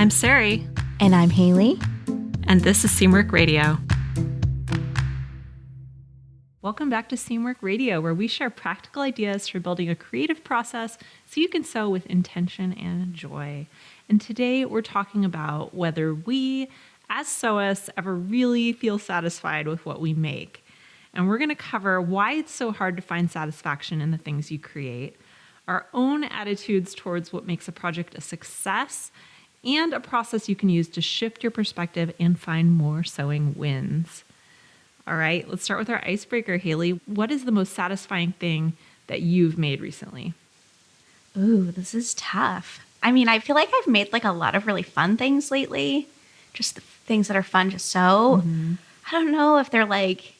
I'm Sarai. And I'm Haley. And this is Seamwork Radio. Welcome back to Seamwork Radio, where we share practical ideas for building a creative process so you can sew with intention and joy. And today we're talking about whether we, as sewists, ever really feel satisfied with what we make. And we're going to cover why it's so hard to find satisfaction in the things you create, our own attitudes towards what makes a project a success, and a process you can use to shift your perspective and find more sewing wins. All right, let's start with our icebreaker, Haley. What is the most satisfying thing that you've made recently? Ooh, this is tough. I mean, I feel like I've made like a lot of really fun things lately. Just things that are fun to sew. Mm-hmm. I don't know if they're like,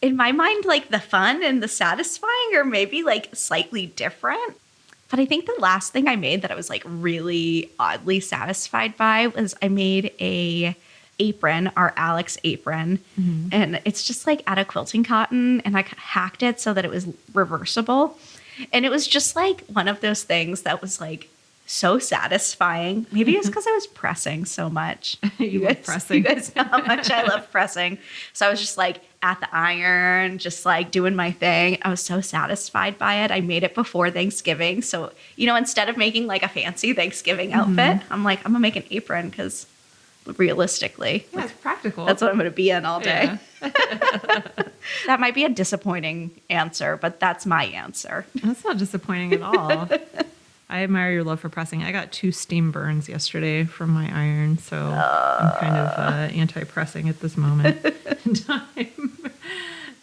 in my mind, like the fun and the satisfying are maybe like slightly different. But I think the last thing I made that I was like really oddly satisfied by was I made a apron, our Alex apron. Mm-hmm. And it's just like out of quilting cotton, and I hacked it so that it was reversible. And it was just like one of those things that was like so satisfying. Maybe it's because I was pressing so much. You love pressing. You guys know how much I love pressing. So I was just like at the iron, just like doing my thing. I was so satisfied by it. I made it before Thanksgiving. So, you know, instead of making like a fancy Thanksgiving outfit, I'm like, I'm gonna make an apron because realistically, Yeah, it's practical. that's what I'm gonna be in all day. Yeah. That might be a disappointing answer, but that's my answer. That's not disappointing at all. I admire your love for pressing. I got 2 steam burns yesterday from my iron, so I'm kind of anti-pressing at this moment in time.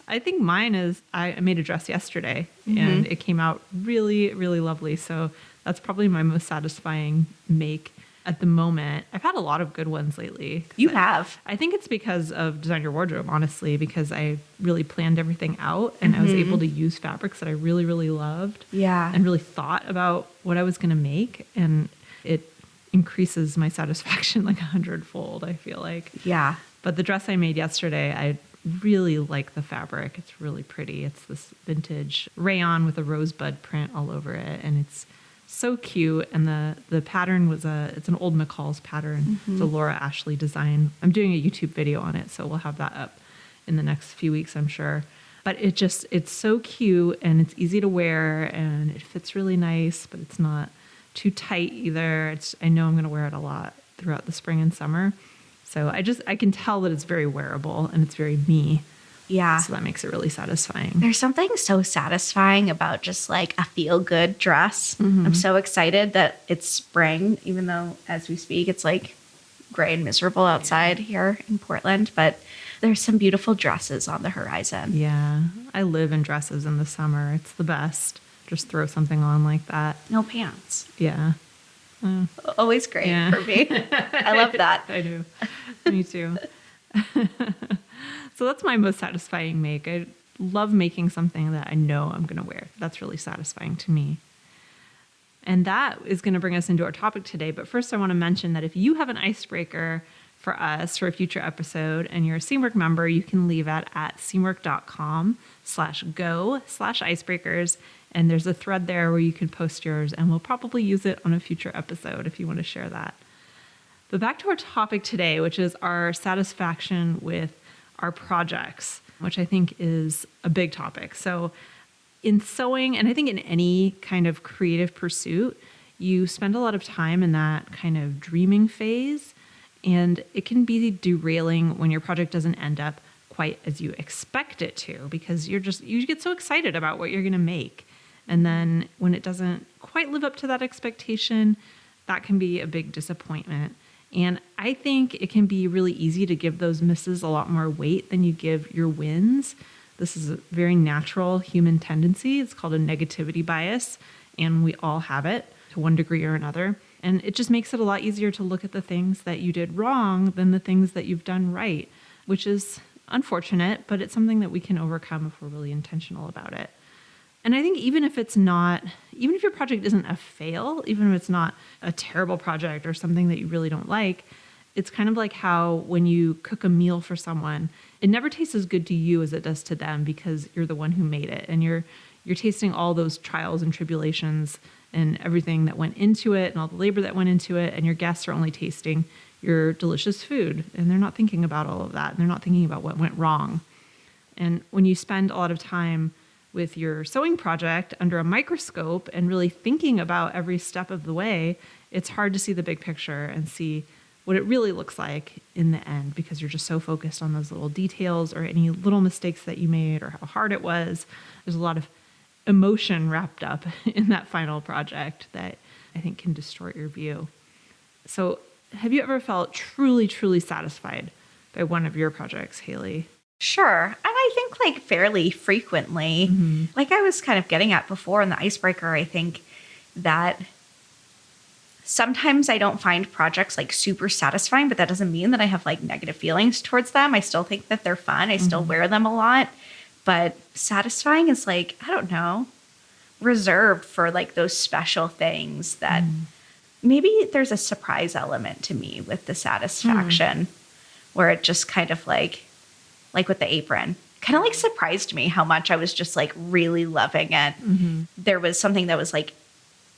I think mine is, I made a dress yesterday, and it came out really, really lovely. So that's probably my most satisfying make at the moment. I've had a lot of good ones lately. You have. I think it's because of Design Your Wardrobe, honestly, because I really planned everything out and I was able to use fabrics that I really, really loved. Yeah. And really thought about what I was going to make. And it increases my satisfaction like 100-fold, I feel like. Yeah. But the dress I made yesterday, I really like the fabric. It's really pretty. It's this vintage rayon with a rosebud print all over it. And it's so cute. And the pattern was it's an old McCall's pattern. It's a Laura Ashley design. I'm doing a YouTube video on it, so we'll have that up in the next few weeks, I'm sure. But it's so cute, and it's easy to wear, and it fits really nice, but it's not too tight either. I know I'm going to wear it a lot throughout the spring and summer. So I can tell that it's very wearable and it's very me. Yeah. So that makes it really satisfying. There's something so satisfying about just like a feel-good dress. I'm so excited that it's spring, even though as we speak, it's like gray and miserable outside here in Portland. But there's some beautiful dresses on the horizon. Yeah. I live in dresses in the summer. It's the best. Just throw something on like that. No pants. Yeah. Always great for me. I love that. I do. Me too. So that's my most satisfying make. I love making something that I know I'm going to wear. That's really satisfying to me. And that is going to bring us into our topic today. But first, I want to mention that if you have an icebreaker for us for a future episode and you're a Seamwork member, you can leave it at seamwork.com/go/icebreakers. And there's a thread there where you can post yours, and we'll probably use it on a future episode if you want to share that. But back to our topic today, which is our satisfaction with our projects, which I think is a big topic. So in sewing, and I think in any kind of creative pursuit, you spend a lot of time in that kind of dreaming phase, and it can be derailing when your project doesn't end up quite as you expect it to, because you get so excited about what you're going to make. And then when it doesn't quite live up to that expectation, that can be a big disappointment. And I think it can be really easy to give those misses a lot more weight than you give your wins. This is a very natural human tendency. It's called a negativity bias, and we all have it to one degree or another. And it just makes it a lot easier to look at the things that you did wrong than the things that you've done right, which is unfortunate, but it's something that we can overcome if we're really intentional about it. And I think even if your project isn't a fail, even if it's not a terrible project or something that you really don't like, it's kind of like how when you cook a meal for someone, it never tastes as good to you as it does to them because you're the one who made it and you're you're tasting all those trials and tribulations and everything that went into it and all the labor that went into it. And your guests are only tasting your delicious food. And they're not thinking about all of that. And they're not thinking about what went wrong. And when you spend a lot of time with your sewing project under a microscope and really thinking about every step of the way, it's hard to see the big picture and see what it really looks like in the end, because you're just so focused on those little details or any little mistakes that you made or how hard it was. There's a lot of emotion wrapped up in that final project that I think can distort your view. So have you ever felt truly, truly satisfied by one of your projects, Haley? Sure. And I think like fairly frequently, like I was kind of getting at before in the icebreaker, I think that sometimes I don't find projects like super satisfying, but that doesn't mean that I have like negative feelings towards them. I still think that they're fun. I still wear them a lot, but satisfying is like, I don't know, reserved for like those special things that maybe there's a surprise element to me with the satisfaction where it just kind of like with the apron, kind of like surprised me how much I was just like really loving it. There was something that was like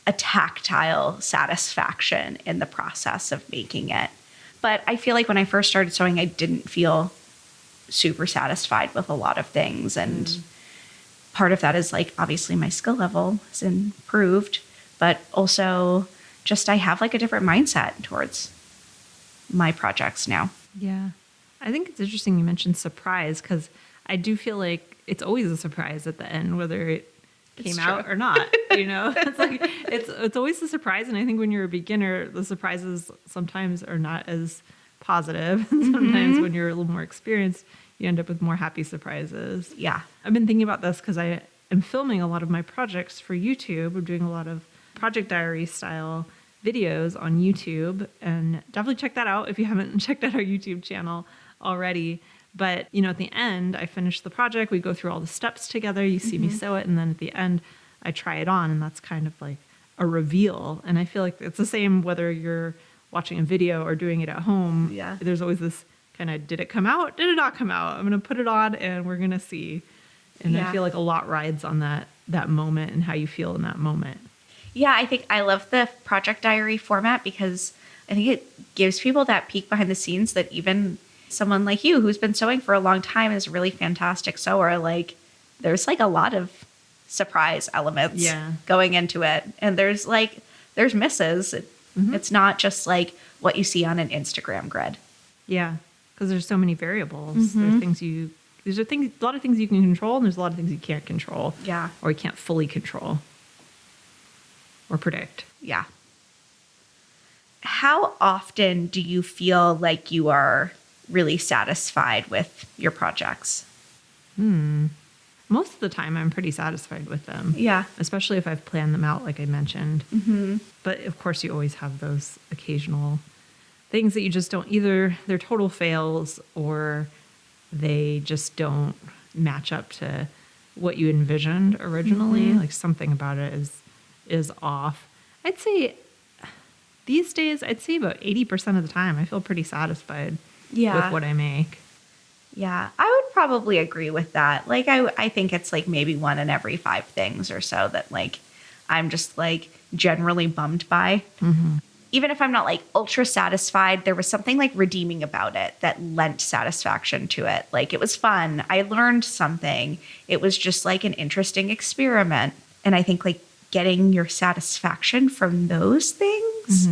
a tactile satisfaction in the process of making it. But I feel like when I first started sewing, I didn't feel super satisfied with a lot of things. And part of that is like, obviously my skill level has improved, but also just I have like a different mindset towards my projects now. Yeah. I think it's interesting you mentioned surprise, because I do feel like it's always a surprise at the end, whether it came out or not. You know, it's like it's always a surprise. And I think when you're a beginner, the surprises sometimes are not as positive. And sometimes when you're a little more experienced, you end up with more happy surprises. Yeah. I've been thinking about this because I am filming a lot of my projects for YouTube. I'm doing a lot of project diary style videos on YouTube, and definitely check that out if you haven't checked out our YouTube channel already. But, you know, at the end, I finish the project. We go through all the steps together. You see me sew it. And then at the end, I try it on. And that's kind of like a reveal. And I feel like it's the same whether you're watching a video or doing it at home. Yeah. There's always this kind of, did it come out? Did it not come out? I'm going to put it on and we're going to see. And I feel like a lot rides on that moment and how you feel in that moment. Yeah, I think I love the project diary format because I think it gives people that peek behind the scenes that even someone like you who's been sewing for a long time is a really fantastic sewer. Like there's like a lot of surprise elements going into it. And there's misses. It's not just like what you see on an Instagram grid. Yeah. Because there's so many variables. There's a lot of things you can control, and there's a lot of things you can't control. Yeah. Or you can't fully control or predict. Yeah. How often do you feel like you are really satisfied with your projects? Most of the time, I'm pretty satisfied with them. Yeah. Especially if I've planned them out, like I mentioned. But of course, you always have those occasional things that you just don't, either they're total fails or they just don't match up to what you envisioned originally. Like something about it is off. I'd say these days, about 80% of the time, I feel pretty satisfied with what I make. Yeah, I would probably agree with that. Like, I think it's like maybe 1 in every 5 things or so that like I'm just like generally bummed by. Even if I'm not like ultra satisfied, there was something like redeeming about it that lent satisfaction to it. Like it was fun. I learned something. It was just like an interesting experiment. And I think like getting your satisfaction from those things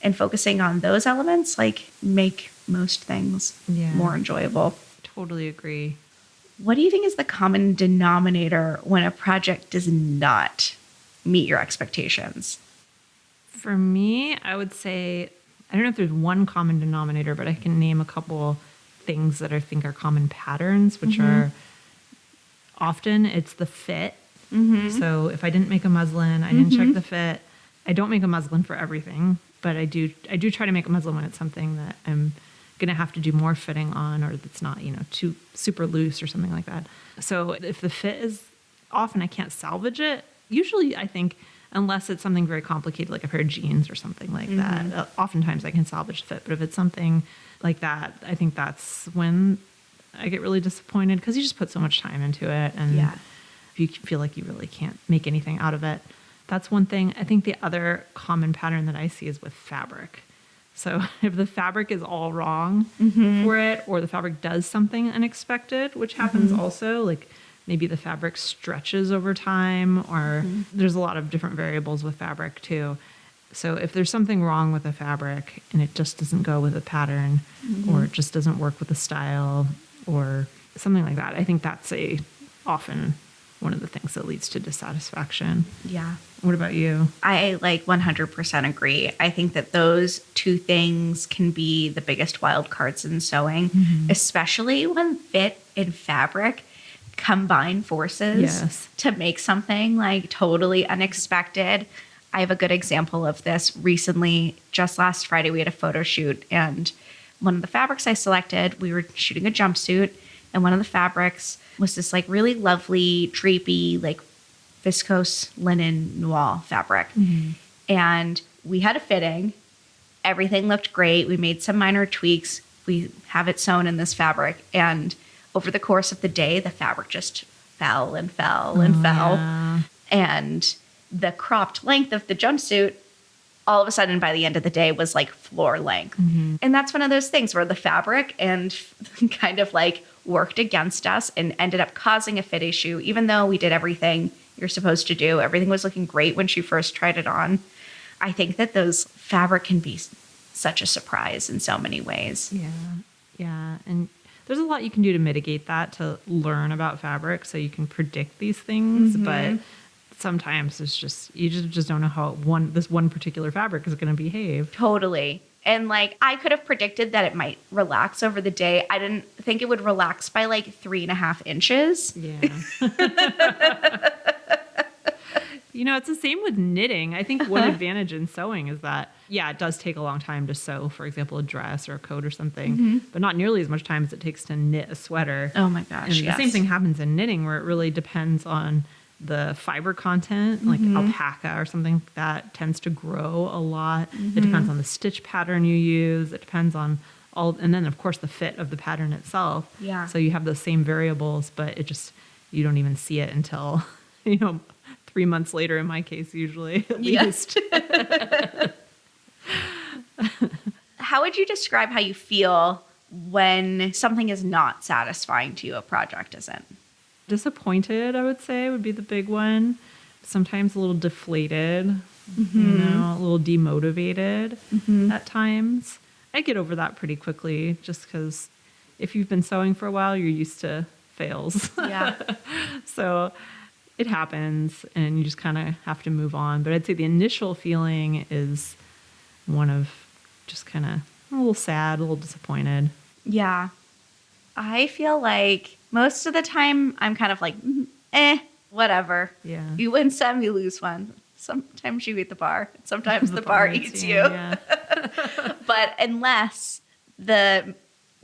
and focusing on those elements like make most things more enjoyable. Totally agree. What do you think is the common denominator when a project does not meet your expectations? For me, I would say, I don't know if there's one common denominator, but I can name a couple things that I think are common patterns, which are often it's the fit. So if I didn't make a muslin, I didn't check the fit. I don't make a muslin for everything, but I do try to make a muslin when it's something that I'm going to have to do more fitting on, or that's not, too super loose or something like that. So if the fit is off and I can't salvage it, usually I think, unless it's something very complicated, like a pair of jeans or something like that, oftentimes I can salvage the fit. But if it's something like that, I think that's when I get really disappointed because you just put so much time into it. And if you feel like you really can't make anything out of it. That's one thing. I think the other common pattern that I see is with fabric. So if the fabric is all wrong for it, or the fabric does something unexpected, which happens also, like maybe the fabric stretches over time, or there's a lot of different variables with fabric too. So if there's something wrong with the fabric and it just doesn't go with the pattern, or it just doesn't work with the style, or something like that, I think that's often one of the things that leads to dissatisfaction. Yeah. What about you? I 100% agree. I think that those two things can be the biggest wild cards in sewing, especially when fit and fabric combine forces to make something like totally unexpected. I have a good example of this recently. Just last Friday, we had a photo shoot, and one of the fabrics I selected, we were shooting a jumpsuit, and one of the fabrics was this like really lovely, drapey, like viscose linen noir fabric. And we had a fitting. Everything looked great. We made some minor tweaks. We have it sewn in this fabric. And over the course of the day, the fabric just fell and fell and fell. Yeah. And the cropped length of the jumpsuit, all of a sudden by the end of the day, was like floor length. And that's one of those things where the fabric and kind of like worked against us and ended up causing a fit issue, even though we did everything you're supposed to do. Everything was looking great when she first tried it on. I think that those fabric can be such a surprise in so many ways. Yeah. And there's a lot you can do to mitigate that, to learn about fabric so you can predict these things. But sometimes it's just, you just don't know how this one particular fabric is going to behave. Totally. And like, I could have predicted that it might relax over the day. I didn't think it would relax by like 3.5 inches. Yeah. It's the same with knitting. I think one advantage in sewing is that, it does take a long time to sew, for example, a dress or a coat or something, but not nearly as much time as it takes to knit a sweater. Oh my gosh, And the same thing happens in knitting, where it really depends on the fiber content, like alpaca or something like that tends to grow a lot. It depends on the stitch pattern you use. It depends on and then of course the fit of the pattern itself. Yeah. So you have those same variables, but you don't even see it until, 3 months later, in my case, usually, at least. How would you describe how you feel when something is not satisfying to you, a project isn't? Disappointed, I would say, would be the big one. Sometimes a little deflated, a little demotivated at times. I get over that pretty quickly, just because if you've been sewing for a while, you're used to fails. Yeah. So it happens, and you just kind of have to move on. But I'd say the initial feeling is one of just kind of a little sad, a little disappointed. Yeah. I feel like most of the time I'm kind of like, whatever. Yeah. You win some, you lose one. Sometimes you eat the bar. Sometimes the bar eats you. Yeah. But unless the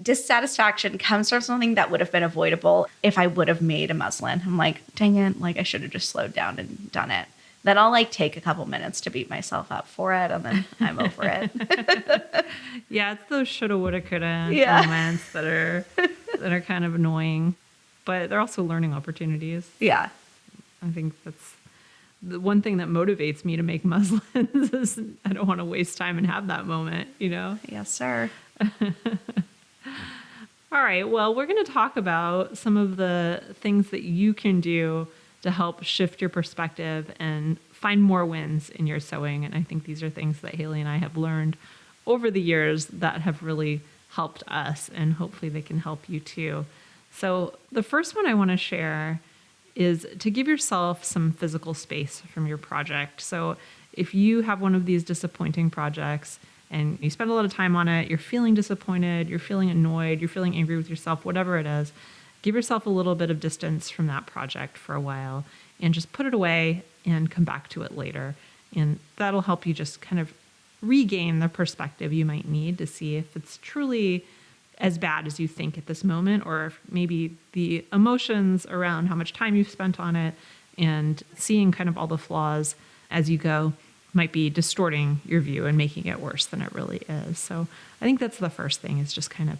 dissatisfaction comes from something that would have been avoidable if I would have made a muslin, I'm like, dang it, like I should have just slowed down and done it. Then I'll like take a couple minutes to beat myself up for it, and then I'm over it. Yeah, it's those shoulda, woulda, coulda moments that are kind of annoying, but they're also learning opportunities. Yeah. I think that's the one thing that motivates me to make muslins is I don't want to waste time and have that moment, Yes, sir. All right, well, we're going to talk about some of the things that you can do to help shift your perspective and find more wins in your sewing. And I think these are things that Haley and I have learned over the years that have really helped us, and hopefully they can help you too. So the first one I want to share is to give yourself some physical space from your project. So if you have one of these disappointing projects and you spend a lot of time on it, you're feeling disappointed, you're feeling annoyed, you're feeling angry with yourself, whatever it is, give yourself a little bit of distance from that project for a while and just put it away and come back to it later. And that'll help you just kind of regain the perspective you might need to see if it's truly as bad as you think at this moment, or if maybe the emotions around how much time you've spent on it and seeing kind of all the flaws as you go might be distorting your view and making it worse than it really is. So I think that's the first thing, is just kind of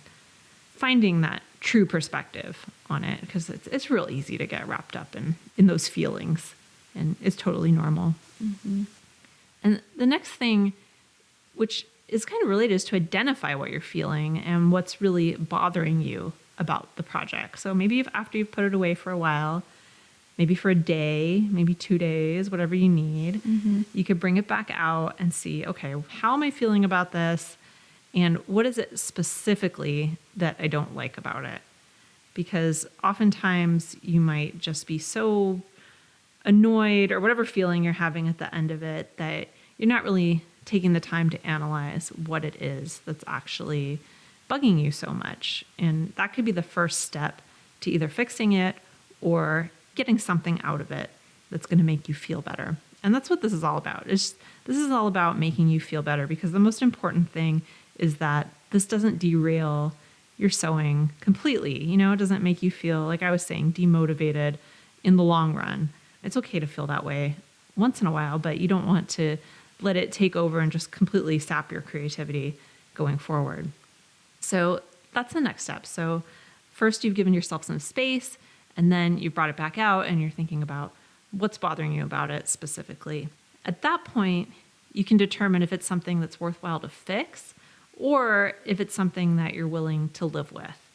finding that true perspective on it, because it's real easy to get wrapped up in those feelings, and it's totally normal. And the next thing, which is kind of related, is to identify what you're feeling and what's really bothering you about the project. So maybe after you've put it away for a while, maybe for a day, maybe 2 days, whatever you need, you could bring it back out and see, okay, how am I feeling about this? And what is it specifically that I don't like about it? Because oftentimes you might just be so annoyed or whatever feeling you're having at the end of it that you're not really taking the time to analyze what it is that's actually bugging you so much. And that could be the first step to either fixing it or getting something out of it that's going to make you feel better. And that's what this is all about. This is all about making you feel better, because the most important thing is that this doesn't derail your sewing completely. You know, it doesn't make you feel, like I was saying, demotivated in the long run. It's okay to feel that way once in a while, but you don't want to let it take over and just completely sap your creativity going forward. So that's the next step. So first you've given yourself some space, and then you brought it back out and you're thinking about what's bothering you about it specifically. At that point, you can determine if it's something that's worthwhile to fix or if it's something that you're willing to live with.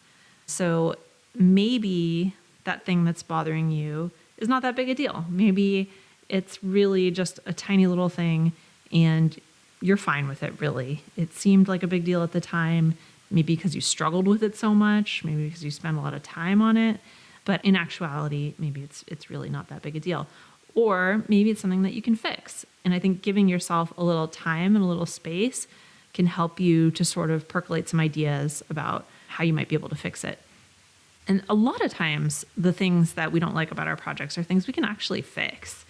So maybe that thing that's bothering you is not that big a deal. Maybe it's really just a tiny little thing and you're fine with it, really. It seemed like a big deal at the time, maybe because you struggled with it so much, maybe because you spent a lot of time on it. But in actuality, maybe it's really not that big a deal. Or maybe it's something that you can fix. And I think giving yourself a little time and a little space can help you to sort of percolate some ideas about how you might be able to fix it. And a lot of times, the things that we don't like about our projects are things we can actually fix.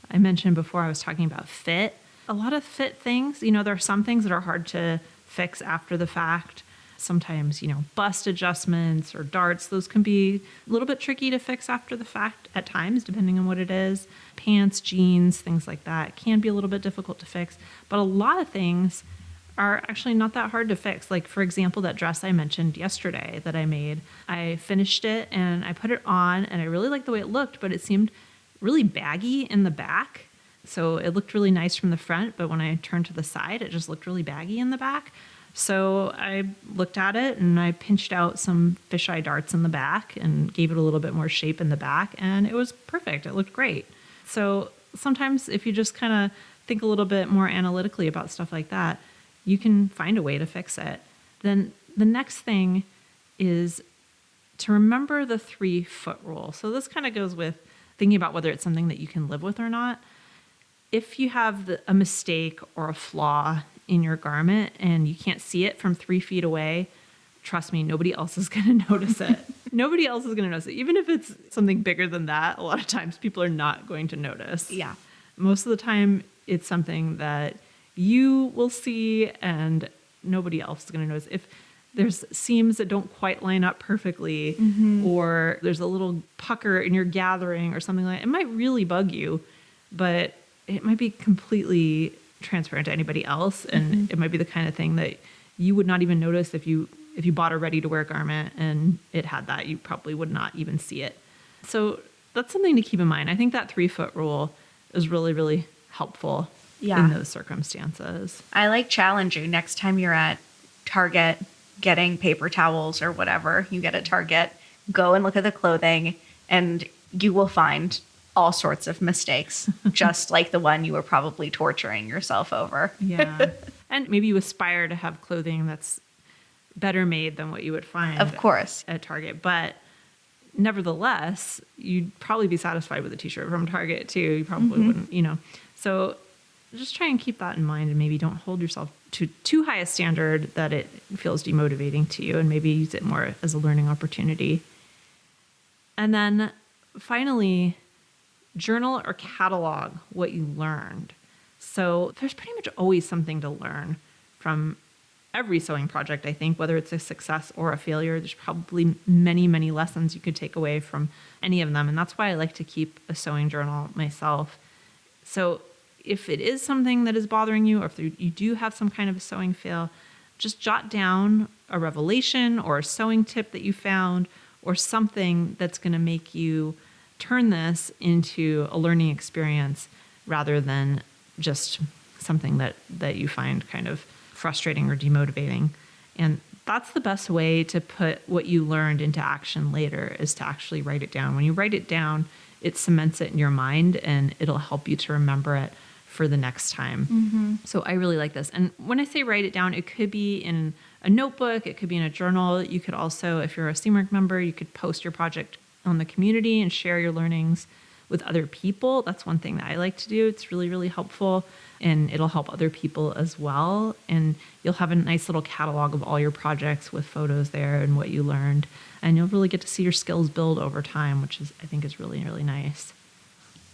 I mentioned before, I was talking about fit. A lot of fit things, there are some things that are hard to fix after the fact. Sometimes, bust adjustments or darts, those can be a little bit tricky to fix after the fact at times, depending on what it is. Pants, jeans, things like that can be a little bit difficult to fix. But a lot of things are actually not that hard to fix. Like, for example, that dress I mentioned yesterday that I made, I finished it and I put it on and I really liked the way it looked, but it seemed really baggy in the back. So it looked really nice from the front, but when I turned to the side, it just looked really baggy in the back. So I looked at it and I pinched out some fisheye darts in the back and gave it a little bit more shape in the back, and it was perfect. It looked great. So sometimes if you just kind of think a little bit more analytically about stuff like that, you can find a way to fix it. Then the next thing is to remember the 3-foot rule. So this kind of goes with thinking about whether it's something that you can live with or not. If you have a mistake or a flaw in your garment and you can't see it from 3 feet away, trust me, nobody else is going to notice it. Nobody else is going to notice it. Even if it's something bigger than that, a lot of times people are not going to notice. Yeah. Most of the time, it's something that you will see and nobody else is going to notice. If there's seams that don't quite line up perfectly, or there's a little pucker in your gathering or something like that, it might really bug you, but it might be completely transparent to anybody else, and it might be the kind of thing that you would not even notice if you bought a ready-to-wear garment and it had that. You probably would not even see it. So that's something to keep in mind. I think that 3-foot rule is really, really helpful in those circumstances. I challenge you next time you're at Target getting paper towels or whatever you get at Target, go and look at the clothing and you will find all sorts of mistakes, just like the one you were probably torturing yourself over. Yeah. And maybe you aspire to have clothing that's better made than what you would find, of course, at Target. But nevertheless, you'd probably be satisfied with a t-shirt from Target too. You probably wouldn't, So just try and keep that in mind, and maybe don't hold yourself to too high a standard that it feels demotivating to you, and maybe use it more as a learning opportunity. And then finally, journal or catalog what you learned. So there's pretty much always something to learn from every sewing project, I think, whether it's a success or a failure. There's probably many, many lessons you could take away from any of them. And that's why I like to keep a sewing journal myself. So if it is something that is bothering you, or if you do have some kind of a sewing fail, just jot down a revelation or a sewing tip that you found, or something that's going to make you turn this into a learning experience rather than just something that you find kind of frustrating or demotivating. And that's the best way to put what you learned into action later, is to actually write it down. When you write it down, it cements it in your mind and it'll help you to remember it for the next time. So I really like this. And when I say write it down, it could be in a notebook, it could be in a journal. You could also, if you're a Steamwork member, you could post your project on the community and share your learnings with other people. That's one thing that I like to do. It's really, really helpful, and it'll help other people as well. And you'll have a nice little catalog of all your projects with photos there and what you learned. And you'll really get to see your skills build over time, which is, I think, is really, really nice.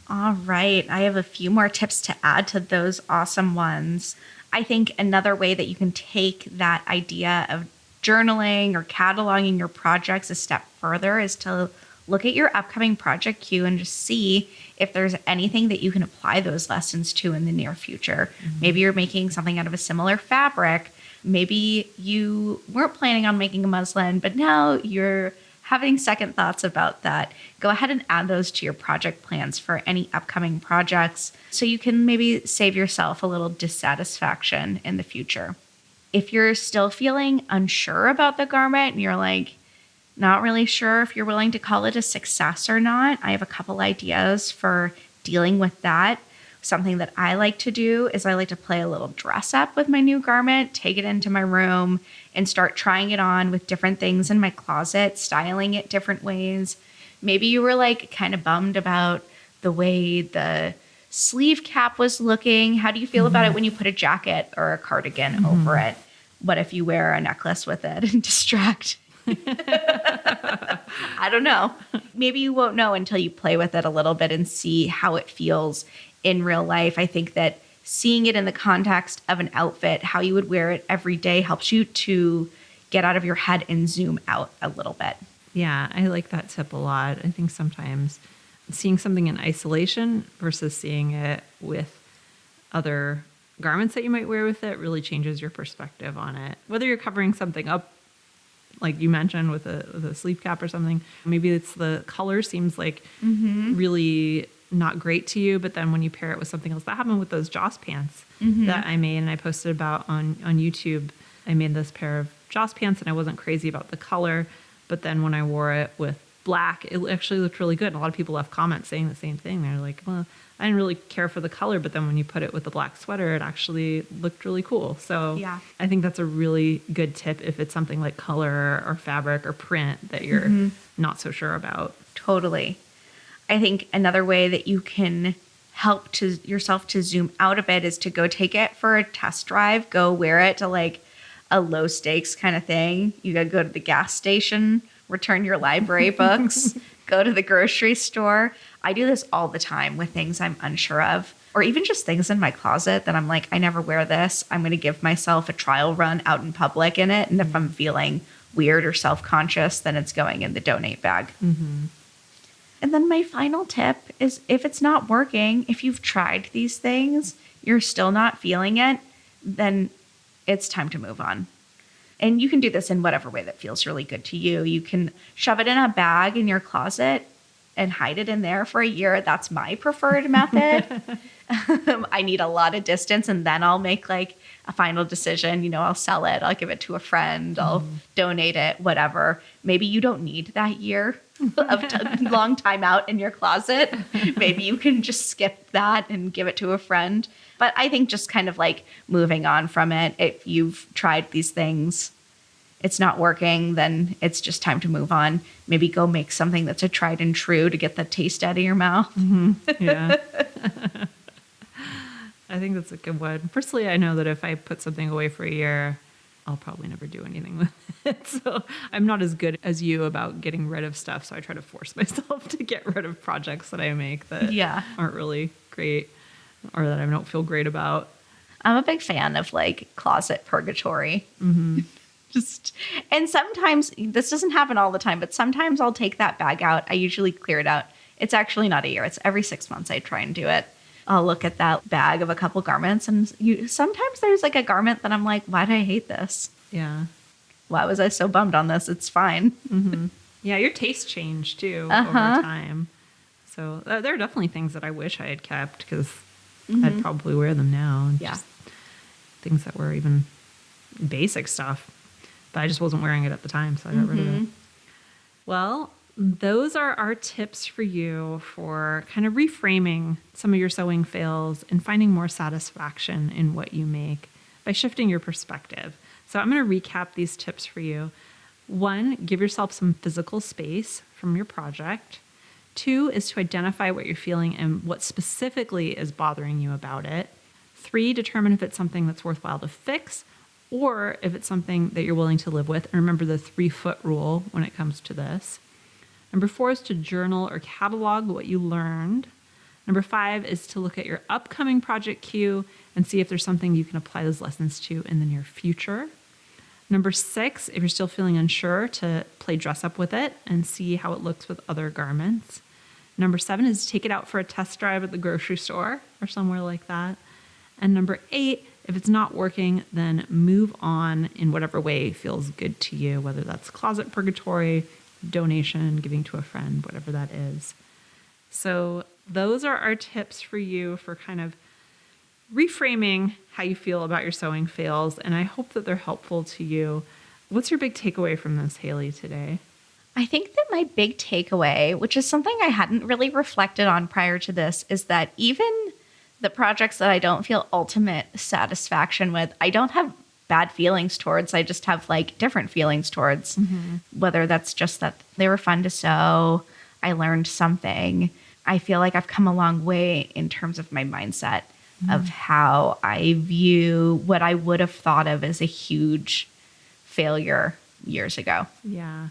All right. I have a few more tips to add to those awesome ones. I think another way that you can take that idea of journaling or cataloging your projects a step further is to look at your upcoming project queue and just see if there's anything that you can apply those lessons to in the near future. Maybe you're making something out of a similar fabric. Maybe you weren't planning on making a muslin, but now you're having second thoughts about that. Go ahead and add those to your project plans for any upcoming projects so you can maybe save yourself a little dissatisfaction in the future. If you're still feeling unsure about the garment and you're like, not really sure if you're willing to call it a success or not, I have a couple ideas for dealing with that. Something that I like to do is I like to play a little dress up with my new garment, take it into my room, and start trying it on with different things in my closet, styling it different ways. Maybe you were like kind of bummed about the way the sleeve cap was looking. How do you feel about it when you put a jacket or a cardigan over it? What if you wear a necklace with it and distract? I don't know. Maybe you won't know until you play with it a little bit and see how it feels in real life. I think that seeing it in the context of an outfit, how you would wear it every day, helps you to get out of your head and zoom out a little bit. Yeah, I like that tip a lot. I think sometimes seeing something in isolation versus seeing it with other garments that you might wear with it really changes your perspective on it. Whether you're covering something up, like you mentioned, with a sleeve cap or something, maybe it's the color seems like really not great to you, but then when you pair it with something else, that happened with those Joss pants that I made and I posted about on YouTube. I made this pair of Joss pants and I wasn't crazy about the color, but then when I wore it with black, it actually looked really good. And a lot of people left comments saying the same thing. They're like, well, I didn't really care for the color, but then when you put it with the black sweater, it actually looked really cool. So yeah, I think that's a really good tip if it's something like color or fabric or print that you're not so sure about. Totally. I think another way that you can help to yourself to zoom out a bit is to go take it for a test drive, go wear it to like a low stakes kind of thing. You gotta go to the gas station, return your library books, go to the grocery store. I do this all the time with things I'm unsure of, or even just things in my closet that I'm like, I never wear this. I'm going to give myself a trial run out in public in it. And if I'm feeling weird or self-conscious, then it's going in the donate bag. And then my final tip is if it's not working, if you've tried these things, you're still not feeling it, then it's time to move on. And you can do this in whatever way that feels really good to you. You can shove it in a bag in your closet and hide it in there for a year. That's my preferred method. I need a lot of distance and then I'll make like a final decision. You know, I'll sell it. I'll give it to a friend. I'll donate it, whatever. Maybe you don't need that year of long time out in your closet. Maybe you can just skip that and give it to a friend. But I think just kind of like moving on from it. If you've tried these things, it's not working, then it's just time to move on. Maybe go make something that's a tried and true to get the taste out of your mouth. Yeah. I think that's a good one. Personally, I know that if I put something away for a year, I'll probably never do anything with it. So I'm not as good as you about getting rid of stuff. So I try to force myself to get rid of projects that I make that aren't really great or that I don't feel great about. I'm a big fan of like closet purgatory. And sometimes this doesn't happen all the time, but sometimes I'll take that bag out. I usually clear it out. It's actually not a year. It's every 6 months I try and do it. I'll look at that bag of a couple garments and sometimes there's like a garment that I'm like, why do I hate this? Yeah. Why was I so bummed on this? It's fine. Yeah, your tastes change too over time. So there are definitely things that I wish I had kept because I'd probably wear them now. Yeah. Just things that were even basic stuff, but I just wasn't wearing it at the time, so I got rid of it. Well, those are our tips for you for kind of reframing some of your sewing fails and finding more satisfaction in what you make by shifting your perspective. So I'm going to recap these tips for you. 1, give yourself some physical space from your project. 2 is to identify what you're feeling and what specifically is bothering you about it. 3, determine if it's something that's worthwhile to fix or if it's something that you're willing to live with. And remember the 3-foot rule when it comes to this. Number 4 is to journal or catalog what you learned. Number 5 is to look at your upcoming project queue and see if there's something you can apply those lessons to in the near future. Number 6, if you're still feeling unsure, to play dress up with it and see how it looks with other garments. Number 7 is to take it out for a test drive at the grocery store or somewhere like that. And number 8, if it's not working, then move on in whatever way feels good to you, whether that's closet purgatory, donation, giving to a friend, whatever that is. So those are our tips for you for kind of reframing how you feel about your sewing fails, and I hope that they're helpful to you. What's your big takeaway from this, Haley, today? I think that my big takeaway, which is something I hadn't really reflected on prior to this, is that even the projects that I don't feel ultimate satisfaction with, I don't have bad feelings towards. I just have like different feelings towards, whether that's just that they were fun to sew, I learned something. I feel like I've come a long way in terms of my mindset of how I view what I would have thought of as a huge failure years ago. Yeah.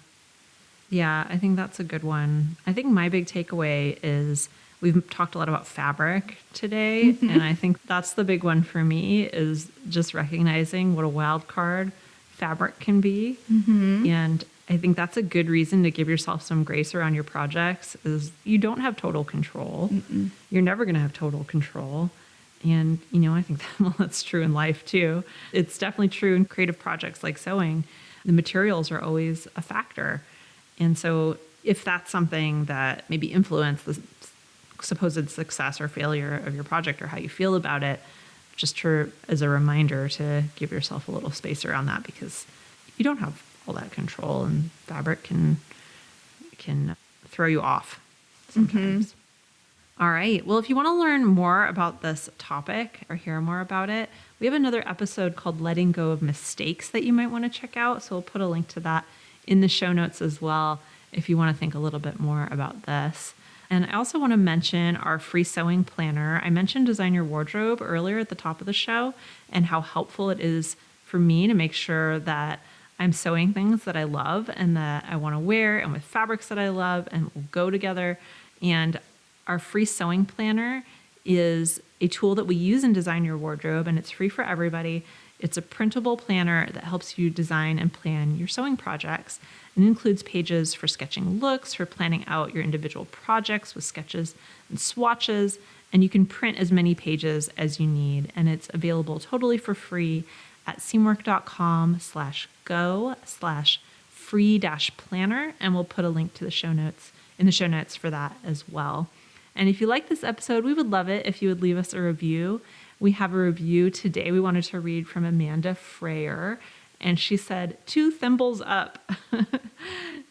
Yeah, I think that's a good one. I think my big takeaway is we've talked a lot about fabric today, and I think that's the big one for me is just recognizing what a wild card fabric can be. And I think that's a good reason to give yourself some grace around your projects is you don't have total control. You're never going to have total control. And, you know, I think that's true in life too. It's definitely true in creative projects like sewing. The materials are always a factor. And so if that's something that maybe influenced the supposed success or failure of your project or how you feel about it, just as a reminder to give yourself a little space around that because you don't have all that control and fabric can throw you off sometimes. All right. Well, if you want to learn more about this topic or hear more about it, we have another episode called Letting Go of Mistakes that you might want to check out. So we'll put a link to that in the show notes as well if you want to think a little bit more about this. And I also want to mention our free sewing planner. I mentioned Design Your Wardrobe earlier at the top of the show and how helpful it is for me to make sure that I'm sewing things that I love and that I want to wear and with fabrics that I love and will go together. And our free sewing planner is a tool that we use in Design Your Wardrobe, and it's free for everybody. It's a printable planner that helps you design and plan your sewing projects. It includes pages for sketching looks, for planning out your individual projects with sketches and swatches, and you can print as many pages as you need. And it's available totally for free at seamwork.com/go/free-planner, and we'll put a link to the show notes in the show notes for that as well. And if you like this episode, we would love it if you would leave us a review. We have a review today we wanted to read from Amanda Freyer, and she said, 2 thimbles up.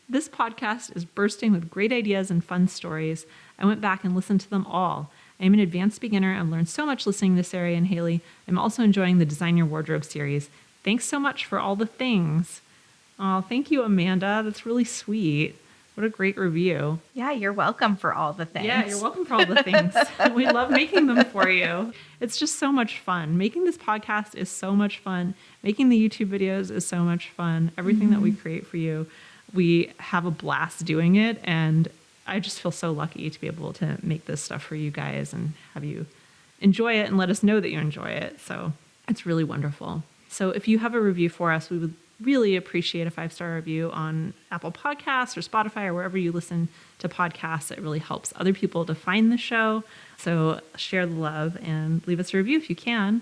This podcast is bursting with great ideas and fun stories. I went back and listened to them all. I'm an advanced beginner and learned so much listening to Sarai and Haley. I'm also enjoying the Design Your Wardrobe series. Thanks so much for all the things. Oh, thank you, Amanda. That's really sweet. What a great review. Yeah, you're welcome for all the things. Yeah, you're welcome for all the things. We love making them for you. It's just so much fun. Making this podcast is so much fun. Making the YouTube videos is so much fun. Everything that we create for you, we have a blast doing it. And I just feel so lucky to be able to make this stuff for you guys and have you enjoy it and let us know that you enjoy it. So it's really wonderful. So if you have a review for us, we would really appreciate a 5-star review on Apple Podcasts or Spotify or wherever you listen to podcasts. It really helps other people to find the show. So share the love and leave us a review if you can.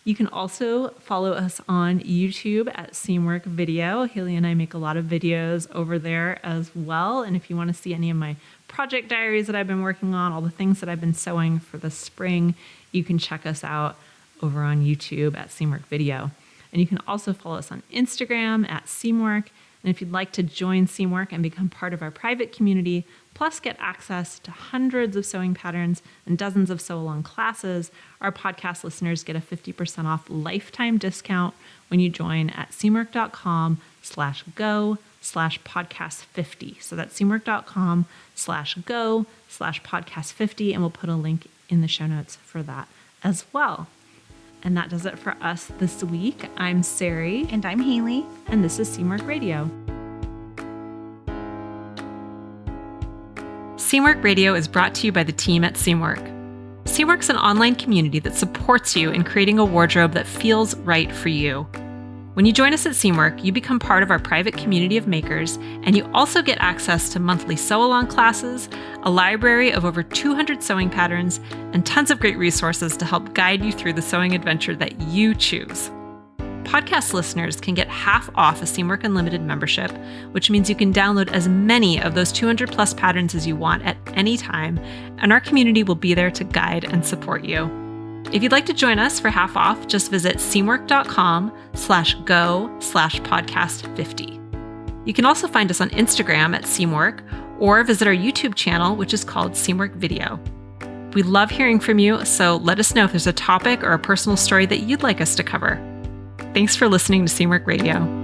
You can also follow us on YouTube at Seamwork Video. Haley and I make a lot of videos over there as well. And if you want to see any of my project diaries that I've been working on, all the things that I've been sewing for the spring, you can check us out over on YouTube at Seamwork Video. And you can also follow us on Instagram at Seamwork. And if you'd like to join Seamwork and become part of our private community, plus get access to hundreds of sewing patterns and dozens of sew-along classes, our podcast listeners get a 50% off lifetime discount when you join at seamwork.com/go/podcast50. So that's seamwork.com/go/podcast50, and we'll put a link in the show notes for that as well. And that does it for us this week. I'm Sarai. And I'm Haley. And this is Seamwork Radio. Seamwork Radio is brought to you by the team at Seamwork. Seamwork's an online community that supports you in creating a wardrobe that feels right for you. When you join us at Seamwork, you become part of our private community of makers, and you also get access to monthly sew-along classes, a library of over 200 sewing patterns, and tons of great resources to help guide you through the sewing adventure that you choose. Podcast listeners can get half off a Seamwork Unlimited membership, which means you can download as many of those 200 plus patterns as you want at any time, and our community will be there to guide and support you. If you'd like to join us for half off, just visit seamwork.com/go/podcast50. You can also find us on Instagram at Seamwork, or visit our YouTube channel, which is called Seamwork Video. We love hearing from you, so let us know if there's a topic or a personal story that you'd like us to cover. Thanks for listening to Seamwork Radio.